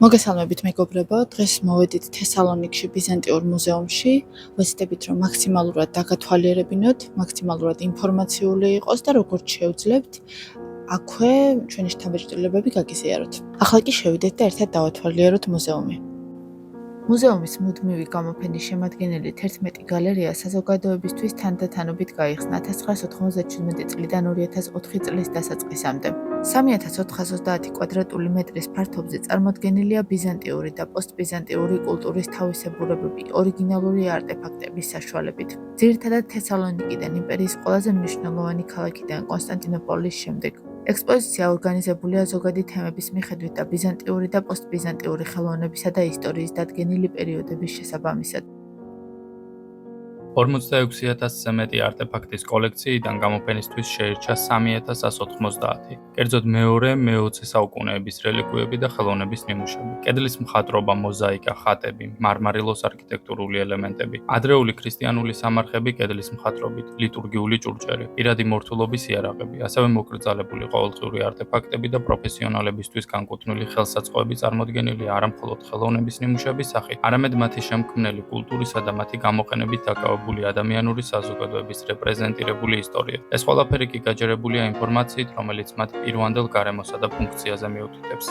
მოგესალმებით მეგობრებო, დღეს მოვედით თესალონიკში ბიზანტიურ მუზეუმში. ვეცდებით, რომ მაქსიმალურად დაგათვალიერებინოთ, მაქსიმალურად ინფორმაციული იყოს და როგორც შევძლებთ, აქვე ჩვენი შთაბეჭდილებები გაგიზიაროთ. ახლა კი შევიდეთ და ერთად დავათვალიეროთ მუზეუმი. მუზეუმის მუდმივი გამოფენის შემადგენელი 11 გალერეა საზოგადოებისთვის თანდათანობით გაიხსნა 1997 წლიდან 2004 წლის დასაწყისამდე. 3430 კვადრატული მეტრის ფართობზე წარმოდგენილია ბიზანტიური და პოსტბიზანტიური კულტურის თავისებურებები ორიგინალური არტეფაქტების საშუალებით. ძირითადად თესალონიკიდან იმპერიის ყველაზე მნიშვნელოვანი ქალაქიდან კონსტანტინოპოლის შემდეგ. ექსპოზიცია ორგანიზებულია ზოგადი თემების მიხედვით და ბიზანტიური და პოსტბიზანტიური ხელოვნებისა და ისტორიის დადგენილი პერიოდების შესაბამისად. 46,000-ზე მეტი არტეფაქტის კოლექციიდან გამოფენისთვის შეირჩა 3190, კერძოდ მეორე-მე-20 საუკუნეების რელიკვიები და ხელოვნების ნიმუშები. კედლის მხატვრობა, მოზაიკა, ხატები, მარმარილოს არქიტექტურული ელემენტები, ადრეული ქრისტიანული სამარხები კედლის მხატვრობით, ლიტურგიული ჭურჭელი, პირადი მორთულობის იარაღები, ასევე მოკრძალებული ყოველდღიური არტეფაქტები და პროფესიონალებისთვის განკუთვნილი ხელსაწყოები წარმოდგენილია არა მხოლოდ ხელოვნების ნიმუშების სახით, არამედ მათი შემქმნელი კულტურისა და მათი გამოყენებით დაკავებული ადამიანური საზოგადოების რეპრეზენტირებული ისტორია. ეს ყველაფერი კი გაჯერებულია ინფორმაციით, რომელიც მათ პირვანდელ გარემოსა და ფუნქციაზე მიუთითებს.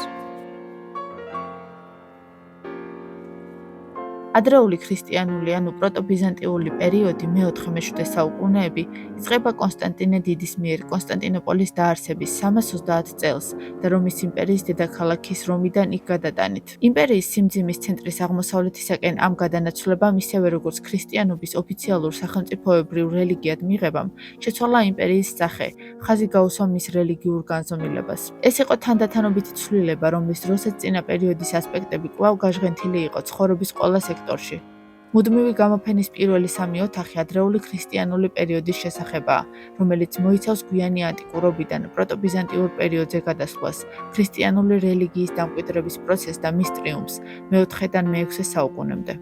ადრეული ქრისტიანული ანუ პროტობიზანტიული პერიოდი მე-4-მე-7 საუკუნეები იწყება კონსტანტინე დიდის მიერ კონსტანტინოპოლის დაარსების 330 წელს და რომის იმპერიის დედაქალაქის რომიდან იქ გადატანით. იმპერიის სიმძიმის ცენტრის აღმოსავლეთისაკენ ამ გადანაცვლებამ ისევე როგორც ქრისტიანობის ოფიციალურ სახელმწიფოებრივ რელიგიად მიღებამ შეცვალა იმპერიის სახე, ხაზი გაუსვა მის რელიგიურ განზომილებას. ეს იყო თანდათანობითი ცვლილება, რომლის დროსაც წინა პერიოდის ასპექტები კვლავ გაჟღენთილი იყო ცხოვრების ყველა სექტორში. მუდმივი გამოფენის პირველი 3 ოთახი ადრეული ქრისტიანული პერიოდის შესახებაა, რომელიც მოიცავს გვიანი ანტიკურობიდან პროტობიზანტიურ პერიოდზე გადასვლას, ქრისტიანული რელიგიის დამკვიდრების პროცესს და მის ტრიუმფს მე-4-დან მე-6 საუკუნემდე.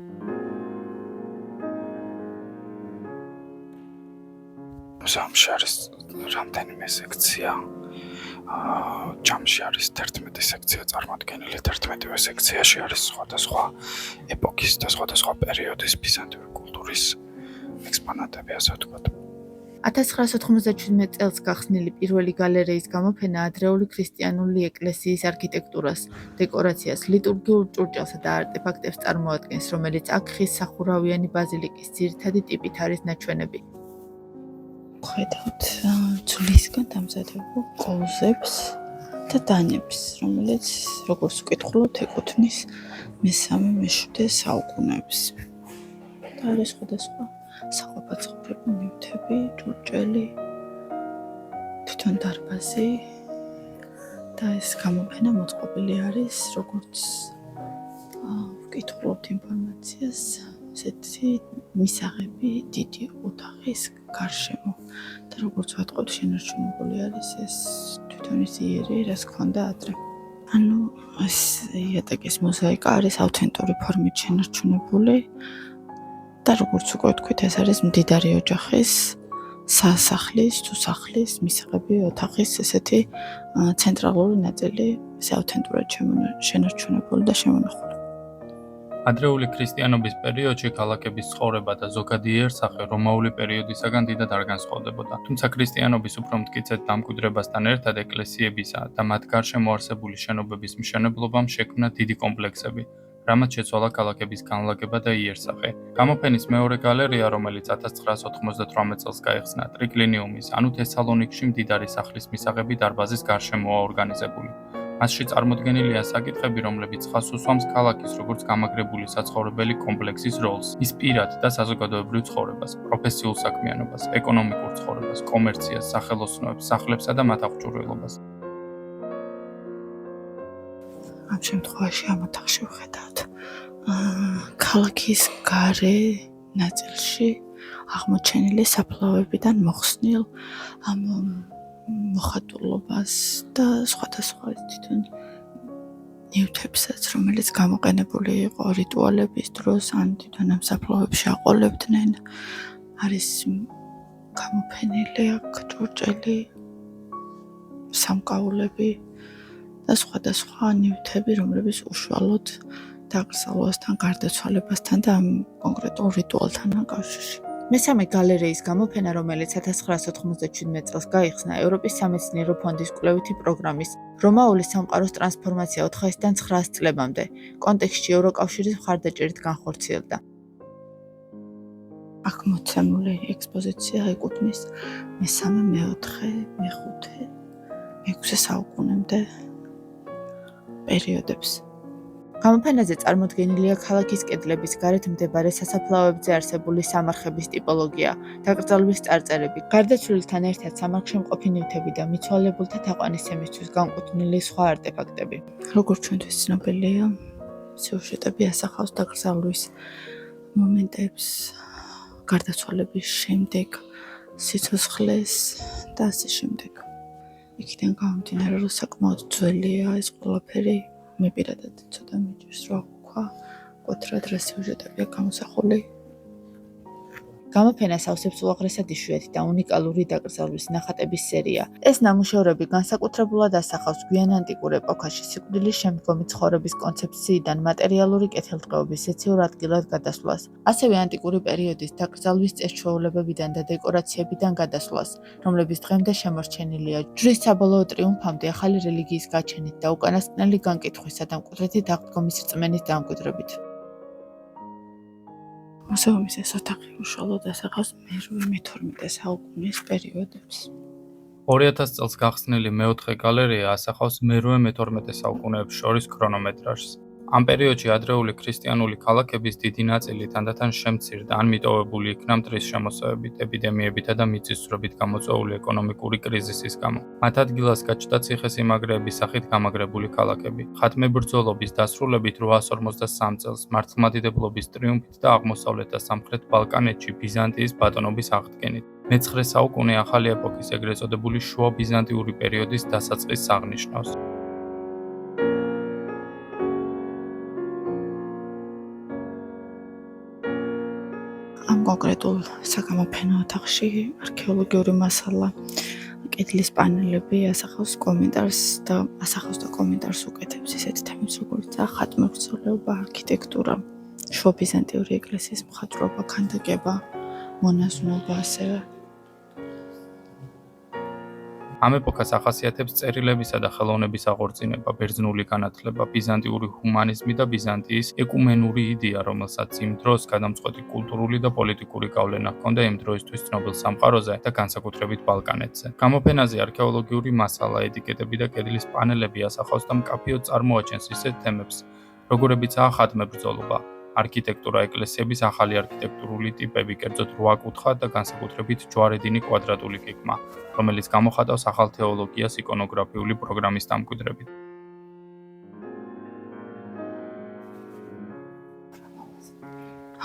მუზეუმში არის რამდენიმე სექცია. ჯამში არის 11 სექცია წარმოდგენილი. 11-ვე სექციაში არის სხვადასხვა ეპოქის და სხვადასხვა პერიოდის ბიზანტიური კულტურის ექსპონატები, ასე ვთქვათ. 1997 წელს გახსნილი პირველი გალერეის გამოფენა ადრეული ქრისტიანული ეკლესიის არქიტექტურას, დეკორაციას, ლიტურგიულ ჭურჭელსა და არტეფაქტებს წარმოადგენს, რომელიც აქ ხის სახურავიანი ბაზილიკის ძირითადი ტიპით არის ნაჩვენები. ხედავთ ძვლისგან დამზადებულ კოლზებს და დანებს, რომელიც როგორც ვკითხულობთ ეკუთვნის მე-3-მე-7 საუკუნეებს. და არის სხვადასხვა საყოფაცხოვრებო ნივთები, ჭურჭელი, თვითონ დარბაზი და ეს გამოფენა მოწყობილი არის როგორც ვკითხულობთ ინფორმაციას ესეთი მისაღები დიდი ოთახის გარშემო და როგორც ვატყობთ შენარჩუნებული არის ეს თვითონ ის იერი, რაც ჰქონდა ადრე. ანუ ეს იატაკის მოზაიკა არის ავთენტური ფორმით შენარჩუნებული და როგორც უკვე ვთქვით, ეს არის მდიდარი ოჯახის სასახლის თუ სახლის მისაღები ოთახის ესეთი ცენტრალური ნაწილი, ესე ავთენტურად შენარჩუნებული და შემონახული. ადრეული ქრისტიანობის პერიოდში ქალაქების ცხოვრება და ზოგადი იერსახე რომაული პერიოდისაგან დიდად არ განსხვავდებოდა. თუმცა ქრისტიანობის უფრო მტკიცედ დამკვიდრებასთან ერთად ეკლესიებისა და მათ გარშემო არსებული შენობების მშენებლობამ შექმნა დიდი კომპლექსები, რამაც შეცვალა ქალაქების განლაგება და იერსახე. გამოფენის მეორე გალერეა, რომელიც 1998 წელს გაიხსნა, ტრიკლინიუმის, ანუ თესალონიკში მდიდარი სახლის მისაღები დარბაზის გარშემოა ორგანიზებული. მასში წარმოდგენილია საკითხები, რომლებიც ხაზს უსვამს ქალაქის როგორც გამაგრებული საცხოვრებელი კომპლექსის როლს, ის პირად და საზოგადოებრივ ცხოვრებას, პროფესიულ საქმიანობას, ეკონომიკურ ცხოვრებას, კომერციას, სახელოსნოებს, სახლებსა და მათ აღჭურვილობას. ამ შემთხვევაში ამ ოთახში ვხედავთ ქალაქის გარე ნაწილში აღმოჩენილი საფლავებიდან მოხსნილ მოხატულობას და სხვადასხვა თვითონ ნივთებსაც, რომელიც გამოყენებული იყო რიტუალების დროს, ან თვითონ ამ საფლავებში აყოლებდნენ. არის გამოფენილი აქ ჭურჭელი, სამკაულები და სხვადასხვა ნივთები, რომლებიც უშუალოდ დაკრძალვასთან, გარდაცვალებასთან და ამ კონკრეტულ რიტუალთან აკავშირში. მესამე გალერეის გამოფენა, რომელიც 1997 წელს გაიხსნა ევროპის სამეცნიერო ფონდის კვლევითი პროგრამის რომაული სამყაროს ტრანსფორმაცია 400-დან 900 წლებამდე კონტექსტში ევროკავშირის მხარდაჭერით განხორციელდა. აქ მოცემული ექსპოზიცია ეკუთვნის მესამე, მეოთხე, მეხუთე, მეექვსე საუკუნემდე პერიოდებს. გამოფენაზე წარმოდგენილია ქალაქის კედლების გარეთ მდებარე სასაფლაოებზე არსებული სამარხების ტიპოლოგია, დაკრძალვის წარწერები, გარდაცვლილთან ერთად სამარხში მყოფი ნივთები და მიცვალებულთა თაყვანისცემისთვის განკუთვნილი სხვა არტეფაქტები. როგორც ჩვენთვის ცნობილია, სიუჟეტები ასახავს დაკრძალვის მომენტებს, გარდაცვალების შემდეგ, სიცოცხლეს და ასე შემდეგ. იქიდან გამომდინარე, რომ საკმაოდ ძველია ეს ყველაფერი. მე პირადად ცოტა მიჭირს რა ვქვა, მკვეთრად რა სიუჟეტებია გამოსახული. გამოფენას ავსებს უაღრესად იშვიათი და უნიკალური დაკრძალვის ნახატების სერია. ეს ნამუშევრები განსაკუთრებულად ასახავს გვიანანტიკურ ეპოქაში სიკვდილის შემდგომი ცხოვრების კონცეფციიდან მატერიალური კეთილდღეობის ეციურ ადგილად გადასვლას, ასევე ანტიკური პერიოდის დაკრძალვის წესჩვეულებებიდან და დეკორაციებიდან გადასვლას, რომლებიც დღემდე შემორჩენილია ჯვრის საბოლოო ტრიუმფამდე ახალი რელიგიის გაჩენით და უკანასკნელი განკითხვისა და მკვეთრეთი აღდგომის რწმენის დამკვიდრებით. მუზეუმის ეს ოთახი უშუალოდ ასახავს მე-12 საუკუნის პერიოდებს. 2000 წელს გახსნილი მეოთხე გალერეა ასახავს მე-12 საუკუნეებს შორის ქრონომეტრაჟს. ამ პერიოდში ადრეული ქრისტიანული ქალაქების დიდი ნაწილი თანდათან შემცირდა ან მიტოვებული იქნა მტრის შემოსევებით, ეპიდემიებითა და მიწისძვრებით გამოწვეული ეკონომიკური კრიზისის გამო. მათ ადგილას გაჩნდა ციხესიმაგრეების სახით გამაგრებული ქალაქები. ხატმებრძოლობის დასრულებით 853 წელს მართლმადიდებლობის ტრიუმფით და აღმოსავლეთ და სამხრეთ ბალკანეთში ბიზანტიის ბატონობის აღდგენით. მე-9 საუკუნე ახალი ეპოქის ეგრეთ წოდებული შუა ბიზანტიური პერიოდის დასაწყისს აღნიშნავს. ამ კონკრეტულ საგამოფენო ოთახში არქეოლოგიური მასალა, კედლის პანელები ასახავს კომენტარს და კომენტარს უკეთებს ისეთი თემებს, როგორც ხატმებრძოლეობა, არქიტექტურა, შუა ბიზანტიური ეკლესიის მხატვრობა, ქანდაკება, მონაზვნობა ასევე. ამ ეპოქას ახასიათებს წერილებისა და ხელოვნების აღორძინება, ბერძნული განათლება, ბიზანტიური ჰუმანიზმი და ბიზანტიის ეკუმენური იდეა, რომელსაც იმ დროს გადამწყვეტი კულტურული და პოლიტიკური გავლენა ჰქონდა იმ დროისთვის ცნობილ სამყაროზე და განსაკუთრებით ბალკანეთზე. გამოფენაზე არქეოლოგიური მასალა, ეტიკეტები და კედლის პანელები ასახავს და მკაფიოდ წარმოაჩენს ისეთ თემებს, როგორებიცაა ხატმებრძოლობა, არქიტექტურა, ეკლესიების ახალი არქიტექტურული ტიპები, კერძოდ 8 კუთხა და განსაკუთრებით ჯვარედინი კვადრატული გეგმა, რომელიც გამოხატავს ახალ თეოლოგიას იკონოგრაფიული პროგრამის დამკვიდრებით.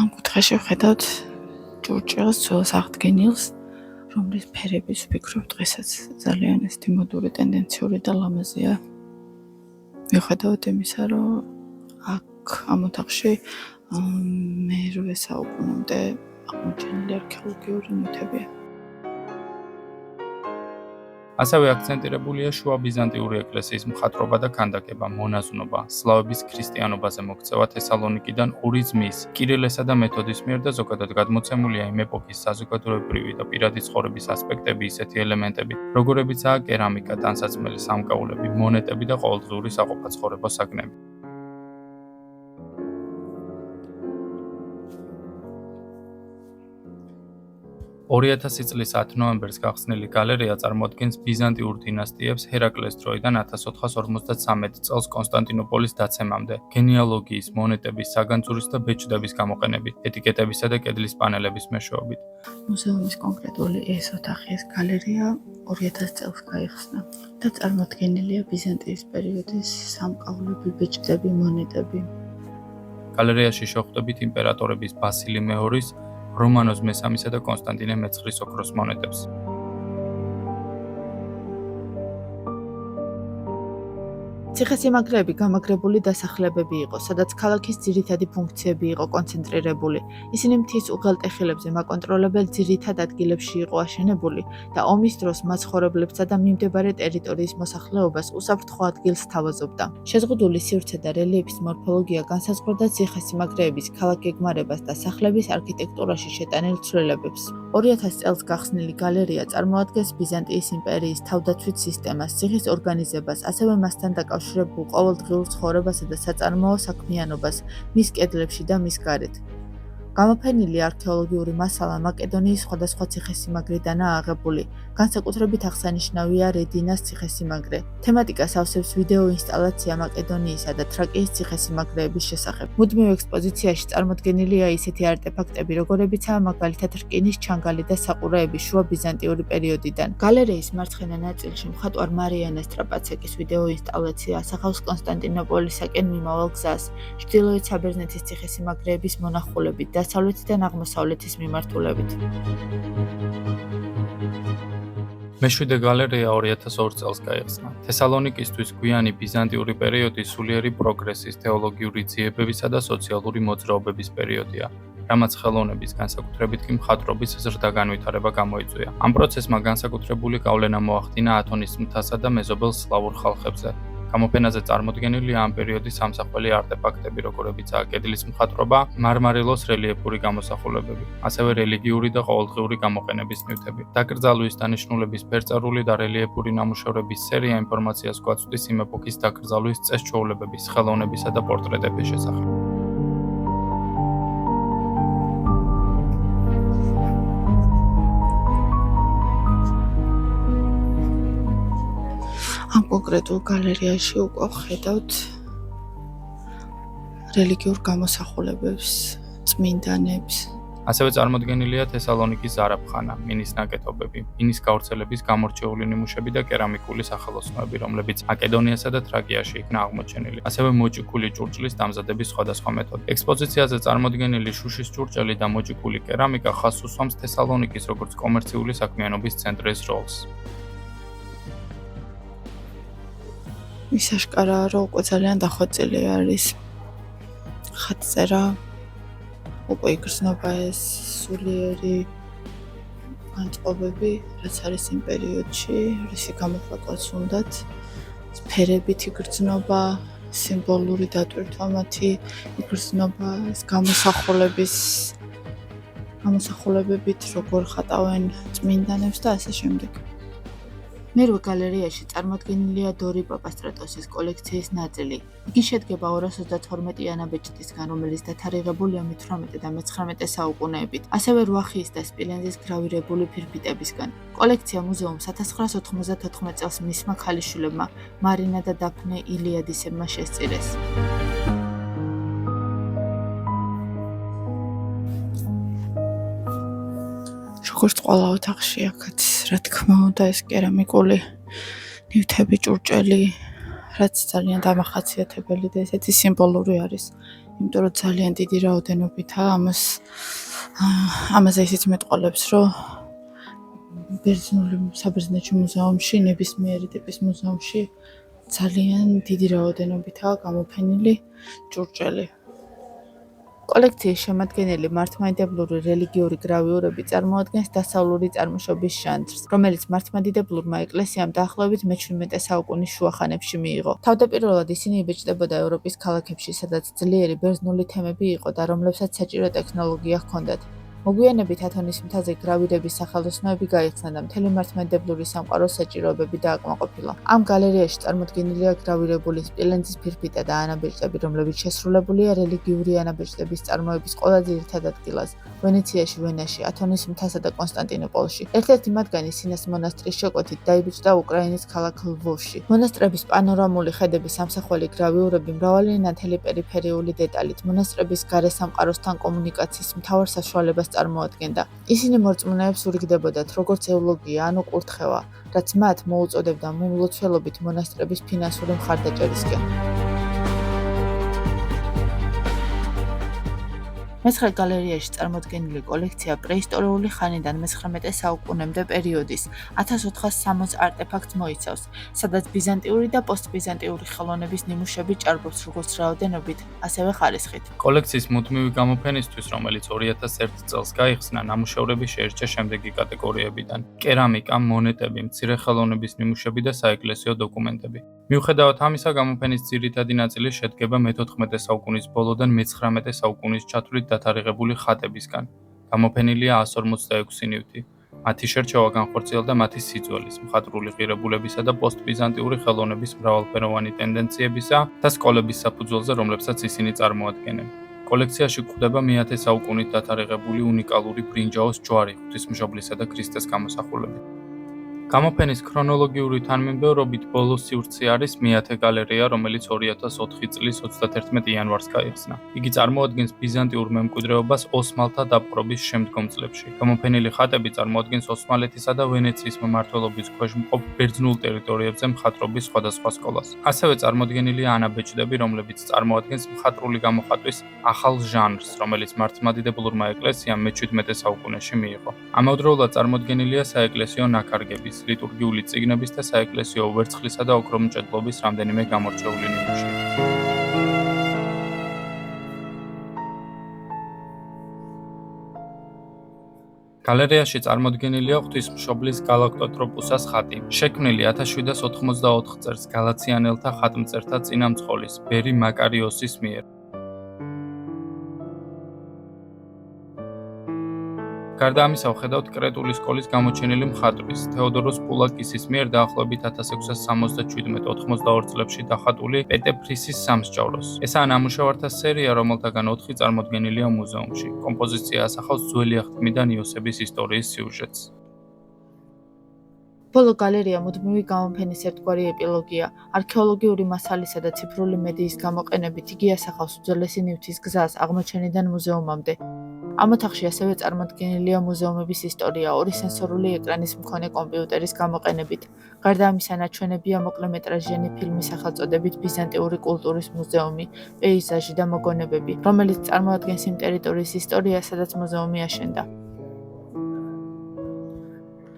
ამ კუთხეში ვხედავთ ჭურჭელს, ძველს აღდგენილს, რომლის ფერების ვფიქრობ დღესაც ძალიან ესეთი მოდური, ტენდენციური და ლამაზია. მიუხედავად იმისა, რომ აქ ამ ოთახში მე-8 საუკუნემდე აღმოჩენილი არქეოლოგიური ნივთებია. ასევე აქცენტირებულია შუა ბიზანტიური ეკლესიის მხატვრობა და ქანდაკება, მონაზვნობა, სლავების ქრისტიანობაზე მოქცევა თესალონიკიდან ორი ძმის, კირილესა და მეთოდის მიერ და ზოგადად გადმოცემულია იმ ეპოქის საზოგადოებრივი და პირადი ცხოვრების ასპექტები, ისეთი ელემენტები, როგორებიცაა კერამიკა, ტანსაცმელი, სამკაულები, მონეტები და ყოველდღიური საყოფაცხოვრებო საგნები. $2000 წლის 10 ნოემბერს გახსნილი გალერეა წარმოადგენს ბიზანტიურ დინასტიებს ჰერაკლეს დროიდან 1453 წელს კონსტანტინოპოლის დაცემამდე, გენეალოგიის, მონეტების, საგანძურის და ბეჭდების გამოყენებით, ეტიკეტებისა და კედლის პანელების მეშვეობით. მუზეუმის კონკრეტული ეს ოთახი, ეს გალერეა 2000 წელს გაიხსნა და წარმოდგენილია ბიზანტიის პერიოდის სამკაულები, ბეჭდები, მონეტები. გალერეაში შეხვდებით იმპერატორების ბასილი მეორის, რომანოზ მესამისა და კონსტანტინე მეცხრის ოქროს მონეტებს. ციხესიმაგრეები გამაგრებული დასახლებები იყო, სადაც ქალაქის ძირითადი ფუნქციები იყო კონცენტრირებული. ისინი მთის უღელტეხილებზე მაკონტროლებელ ძირითად ადგილებში იყო აშენებული და ომის დროს მაცხოვრებლებსა და მიმდებარე ტერიტორიის მოსახლეობას უსაფრთხო ადგილს თავაზობდა. შეზღუდული სივრცე და რელიეფის მორფოლოგია განსაზღვრდა ციხესიმაგრეების ქალაქგეგმარებას და სახლების არქიტექტურაში შეტანილ ცვლილებებს. 2000 წელს გახსნილი გალერეა წარმოადგენს ბიზანტიის იმპერიის თავდაცვით სისტემას, ციხის ორგანიზებას, ასევე მასთან დაკავშირებულ ყოველდღიურ ცხოვრებასა და საწარმოო საქმიანობას მის კედლებში და მის გარეთ. გამოფენილი არქეოლოგიური მასალა მაკედონიის სხვადასხვა ციხესიმაგრიდანაა აღებული. განსაკუთრებით აღსანიშნავია რედინას ციხესიმაგრე. თემატიკას ავსებს ვიდეო ინსტალაცია მაკედონიისა და თრაკიის ციხესიმაგრეების შესახებ. მუდმივ ექსპოზიციაში წარმოდგენილია ისეთი არტეფაქტები, როგორებიცაა მაგალითად რკინის ჩანგალი და საყურეები შუა ბიზანტიური პერიოდიდან. გალერეის მარცხენა ნაწილში მხატვარ მარიანა სტრაპაცეკის ვიდეო ინსტალაცია ასახავს კონსტანტინოპოლისაკენ მიმავალ გზას, ჩრდილოეთ საბერძნეთის ციხესიმაგრეების მონახულებით, დასავლეთიდან აღმოსავლეთის მიმართულებით. მეშვიდე გალერეა 2002 წელს გაიხსნა. თესალონიკისთვის გვიანი ბიზანტიური პერიოდი სულიერი პროგრესის, თეოლოგიური ძიებებისა და სოციალური მოძრაობების პერიოდია, რამაც ხელოვნების, განსაკუთრებით კი მხატვრობის ზრდა განვითარება გამოიწვია. ამ პროცესმა განსაკუთრებული გავლენა მოახდინა ათონის მთასა და მეზობელ სლავურ ხალხებზე. გამოფენაზე წარმოდგენილია ამ პერიოდის ამსახველი არტეფაქტები, როგორებიცაა კედლის მხატვრობა, მარმარილოს რელიეფური გამოსახულებები, ასევე რელიგიური და ყოველდღიური გამოყენების ნივთები. დაკრძალვის დანიშნულების ფერწერული და რელიეფური ნამუშევრების სერია ინფორმაციას გვაწვდის იმ ეპოქის დაკრძალვის წეს-ჩვეულებების, ხელოვნებისა და პორტრეტების შესახებ. ამ კონკრეტულ გალერეაში უკვე ხედავთ რელიგიურ გამოსახულებებს, წმინდანებს. ასევე წარმოდგენილია თესალონიკის ზარაფხანა, მინის ნაკეთობები, მინის გავრცელების გამორჩეული ნიმუშები და კერამიკული სახელოსნოები, რომლებიც მაკედონიასა და თრაკიაში იქნა აღმოჩენილი. ასევე მოჭიქული ჭურჭლის დამზადების სხვადასხვა მეთოდი. ექსპოზიციაზე წარმოდგენილი შუშის ჭურჭელი და მოჭიქული კერამიკა ხაზს უსვამს თესალონიკის როგორც კომერციული საქმიანობის ცენტრის როლს. ის აშკარაა, რომ უკვე ძალიან დახვეწილი არის ხატწერა, უკვე იგრძნობა ეს სულიერი განწყობები, რაც არის იმ პერიოდში, რისი გამოხატვაც უნდათ, ფერებით იგრძნობა, სიმბოლური დატვირთვა მათი იგრძნობა, ეს გამოსახულებებით, როგორ ხატავენ წმინდანებს და ასე შემდეგ. მერვე გალერეაში წარმოდგენილია დორი პაპასტრატოსის კოლექციის ნაწილი. იგი შედგება 232 ანაბეჭდისგან, რომელიც დათარიღებულია მე-18 და მე-19 საუკუნეებით, ასევე 8 ხის და სპილენძის გრავირებული ფირფიტებისგან. კოლექცია მუზეუმს 1994 წელს მისმა ქალიშვილებმა, მარინა და დაფნე ილიადისებმა შესწირეს. როგორც ყველა ოთახში აქაც, რა თქმა უნდა, ეს კერამიკული ნივთები, ჭურჭელი, რაც ძალიან დამახასიათებელი და ესეთი სიმბოლური არის, იმიტომ რომ ძალიან დიდი რაოდენობითაა ამაზე ისიც მეტყოლებს, რომ ბერძნული საბერძნეთში მუზეუმში, ნებისმიერი ტიპის მუზეუმში ძალიან დიდი რაოდენობითაა გამოფენილი ჭურჭელი. კოლექციის შემადგენელი მართლმადიდებლური რელიგიური გრავიურები წარმოადგენს დასავლური წარმოშობის ჟანრს, რომელიც მართლმადიდებლურმა ეკლესიამ დაახლოებით მე-17 საუკუნის შუახანებში მიიღო. თავდაპირველად ისინი იბეჭდებოდა ევროპის ქალაქებში, სადაც ძლიერი ბერძნული თემები იყო და რომლებსაც საჭირო ტექნოლოგია ჰქონდათ. მოგვიანებით ათონის მთაზე გრავირების სახელოსნოები გაიხსნა და მთელი მართლმადიდებლური სამყაროს საჭიროებები დააკმაყოფილა. ამ გალერეაში წარმოდგენილია გრავირებული სპილენძის ფირფიტა და ანაბეჭდები, რომლებიც შესრულებულია რელიგიური ანაბეჭდების წარმოების ყველა ძირითად ადგილას, ვენეციაში, ვენაში, ათონის მთასა და კონსტანტინოპოლში. ერთ-ერთი მათგანი სინას მონასტრის შეკვეთით დაიბეჭდა უკრაინის ქალაქ ლვოვში. მონასტრების პანორამული ხედების ამსახველი გრავიურები მრავალი ნათელი პერიფერიული დეტალით მონასტრების გარე სამყაროსთან კომუნიკაციის მთავარ საშუალებას წარმოადგენდა. ისინი მორწმუნეებს ურიგდებოდათ როგორც ეულოგია, ანუ კურთხევა, რაც მათ მოუწოდებდა მომლოცველობით მონასტრების ფინანსური მხარდაჭერისკენ. მეცხრე გალერეაში წარმოდგენილი კოლექცია პრეისტორიული ხანიდან მე-19 საუკუნემდე პერიოდის 1460 არტეფაქტს მოიცავს, სადაც ბიზანტიური და პოსტბიზანტიური ხელოვნების ნიმუშები ჭარბობს როგორც რაოდენობით, ასევე ხარისხით. კოლექციის მუდმივი გამოფენისთვის, რომელიც 2001 წელს გაიხსნა, ნამუშევრები შეირჩა შემდეგი კატეგორიებიდან: კერამიკა, მონეტები, მცირე ხელოვნების ნიმუშები და საეკლესიო დოკუმენტები. მიუხედავად ამისა, გამოფენის ძირითადი ნაწილი შედგება მე-14 საუკუნის ბოლოდან მე-19 საუკუნის ჩათვლით დათარიღებული ხატებისგან. გამოფენილია 146 ნივთი. მათი შერჩევა განხორციელდა მათი სიძველის, მხატვრული ღირებულებისა და პოსტბიზანტიური ხელოვნების მრავალფეროვანი ტენდენციებისა და სკოლების საფუძველზე, რომლებსაც ისინი წარმოადგენენ. კოლექციაში გვხვდება მე-10 საუკუნით დათარიღებული უნიკალური ბრინჯაოს ჯვარი, ღვთისმშობლისა და ქრისტეს გამოსახულებით. გამოფენის ქრონოლოგიური თანმიმდევრობით ბოლო სივრცე არის მე-10 გალერეა, რომელიც 2004 წლის 31 იანვარს გაიხსნა. იგი წარმოადგენს ბიზანტიურ მემკვიდრეობას ოსმალთა დაპყრობის შემდგომ წლებში. გამოფენილი ხატები წარმოადგენს ოსმალეთისა და ვენეციის მმართველობის ქვეშ მყოფ ბერძნულ ტერიტორიებზე მხატვრობის სხვადასხვა სკოლას. ასევე წარმოდგენილია ანაბეჭდები, რომლებიც წარმოადგენს მხატვრული გამოხატვის ახალ ჟანრს, რომელიც მართლმადიდებლურმა ეკლესიამ მე-17 საუკუნეში მიიღო. ამავდროულად წარმოდგენილია საეკლესიო ნაქარგების, ლიტურგიული წიგნების და საეკლესიო ვერცხლისა და ოქრომჭედლობის რამდენიმე გამორჩეული ნიმუში. გალერეაში წარმოდგენილია ღვთისმშობლის გალაქტოტროპუსას ხატი, შექმნილი 1784 წელს გალაციანელთა ხატმწერთა წინამძღოლის, ბერი მაკარიოსის მიერ. გარდა ამისა, ვხედავთ კრეტული სკოლის გამოჩენილი მხატვრის, თეოდოროს პულაკისის მიერ დაახლოებით 1677-82 წლებში დახატული პეტეფრისის სამსჯავროს. ესაა ნამუშევართა სერია, რომელთაგან 4 წარმოდგენილია მუზეუმში. კომპოზიცია ასახავს ძველი აღთქმიდან იოსების ისტორიის სიუჟეტს. ბოლო გალერეა მუდმივი გამოფენის ერთგვარი ეპილოგია. არქეოლოგიური მასალისა და ციფრული მედიის გამოყენებით იგი ასახავს უძველესი ნივთის გზას აღმოჩენიდან მუზეუმამდე. ამ ოთახში ასევე წარმოდგენილია მუზეუმების ისტორია, 2 სენსორული ეკრანის მქონე კომპიუტერის გამოყენებით. გარდა ამისა, ნაჩვენებია მოკლემეტრაჟიანი ფილმის სახელწოდებით ბიზანტიური კულტურის მუზეუმი, პეიზაჟი და მოგონებები, რომელიც წარმოადგენს იმ ტერიტორიის ისტორიას, სადაც მუზეუმი აშენდა.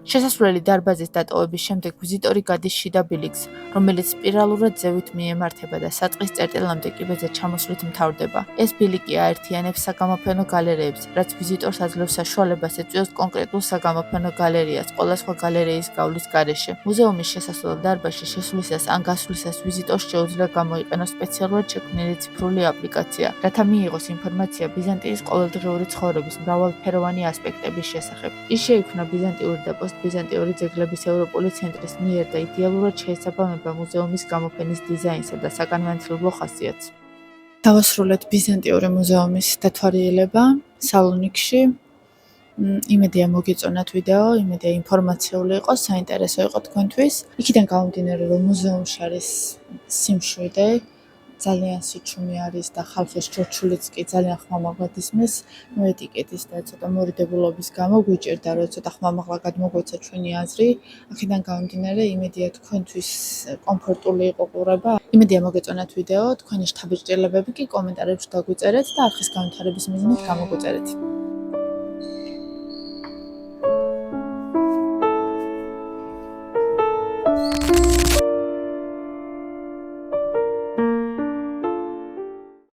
შესასვლელი დარბაზის დატოვების შემდეგ ვიზიტორი გადის შიდა ბილიკს, რომელიც სპირალურად ზევით მიემართება და საწყის წერტილამდე კიბეზე ჩამოსვლით მთავრდება. ეს ბილიკი აერთიანებს საგამოფენო გალერეებს, რაც ვიზიტორს აძლევს საშუალებას ეწვიოს კონკრეტულ საგამოფენო გალერეას ყველა სხვა გალერეის გავლის გარეშე. მუზეუმის შესასვლელ დარბაზში შესვლისას ან გასვლისას ვიზიტორს შეუძლია გამოიყენოს სპეციალურად შექმნილი ციფრული აპლიკაცია, რათა მიიღოს ინფორმაცია ბიზანტიის ყოველდღიური ცხოვრების მრავალფეროვანი ასპექტების შესახებ. ის შეიქმნა ბიზანტიური და ბიზანტიური ძეგლების ევროპული ცენტრის მიერ და იდეალურად შეესაბამება მუზეუმის გამოფენის დიზაინსა და საგანმანათლებლო ხასიათს. დავასრულეთ ბიზანტიური მუზეუმის დათვალიერება სალონიკში. იმედია მოგეწონათ ვიდეო, იმედია ინფორმაციული იყო, საინტერესო იყო თქვენთვის. იქიდან გამომდინარე, რომ მუზეუმში არის სიმშვიდე, ძალიან სიჩუმე არის და ხალხის ჩურჩულიც კი ძალიან ხმამაღლად ისმის, ეტიკეტის და ცოტა მორიდებულობის გამო გვიჭირდა, რომ ცოტა ხმამაღლა გადმოგვეცა ჩვენი აზრი. აქედან გამომდინარე, იმედია თქვენთვის კომფორტული იყო ყურება. იმედია მოგეწონათ ვიდეო, თქვენი შთაბეჭდილებები კი კომენტარებში დაგვიწერეთ და არხის განვითარების მიზნით გამოგვიწერეთ.